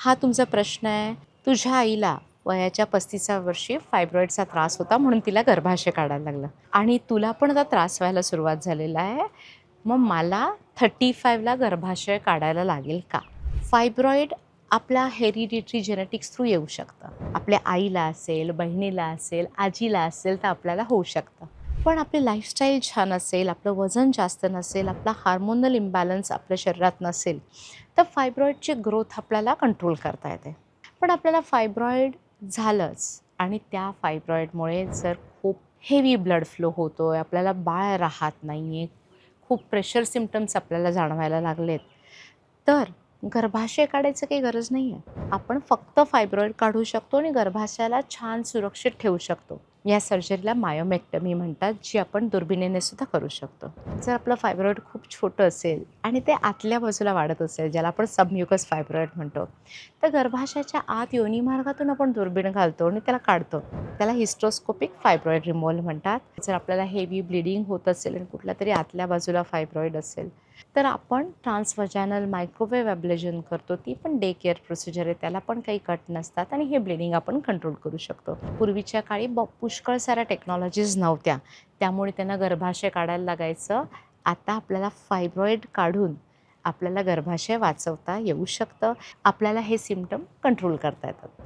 हा तुमचा प्रश्न आहे. तुझ्या आईला वयाच्या 35व्या वर्षी फायब्रॉईडचा त्रास होता म्हणून तिला गर्भाशय काढायला लागलं आणि तुला पण आता त्रास व्हायला सुरुवात झालेला आहे. मग मला 35ला गर्भाशय काढायला लागेल का? फायब्रॉईड आपल्या हेरिडिटरी जेनेटिक्स थ्रू येऊ शकतं. आपल्या आईला असेल, बहिणीला असेल, आजीला असेल तर आपल्याला होऊ शकतं. पण आपली लाईफस्टाईल छान असेल, आपलं वजन जास्त नसेल, आपला हार्मोनल इम्बॅलन्स आपल्या शरीरात नसेल तर फायब्रॉईडची ग्रोथ आपल्याला कंट्रोल करता येते. पण आपल्याला फायब्रॉईड झालंच आणि त्या फायब्रॉईडमुळे जर खूप हेवी ब्लड फ्लो होतो आहे, आपल्याला बाळ राहत नाही आहे, खूप प्रेशर सिम्प्टम्स आपल्याला जाणवायला लागलेत, तर गर्भाशय काढायचं काही गरज नाही आहे. आपण फक्त फायब्रॉईड काढू शकतो आणि गर्भाशयाला छान सुरक्षित ठेवू शकतो. या सर्जरीला मायोमेक्टमी म्हणतात, जी आपण दुर्बिणीने सुद्धा करू शकतो. जर आपलं फायब्रॉईड खूप छोटं असेल आणि ते आतल्या बाजूला वाढत असेल, ज्याला आपण सबम्युकस फायब्रॉईड म्हणतो, तर गर्भाशयाच्या आत योनी मार्गातून आपण दुर्बीण घालतो आणि त्याला काढतो. त्याला हिस्ट्रोस्कोपिक फायब्रॉईड रिमूव्हल म्हणतात. जर आपल्याला हेवी ब्लिडिंग होत असेल आणि कुठल्या तरी आतल्या बाजूला फायब्रॉईड असेल तर आपण ट्रान्सव्हजायनल मायक्रोवेव्ह ॲब्लेशन करतो. ती पण डे केअर प्रोसिजर आहे. त्याला पण काही कट नसतात आणि हे ब्लिडिंग आपण कंट्रोल करू शकतो. पूर्वीच्या काळी पुष्कळ साऱ्या टेक्नॉलॉजीज नव्हत्या, त्यामुळे त्यांना गर्भाशय काढायला लागायचं. आता आपल्याला फायब्रॉईड काढून आपल्याला गर्भाशय वाचवता येऊ शकतं. आपल्याला हे सिम्प्टम कंट्रोल करता येतात.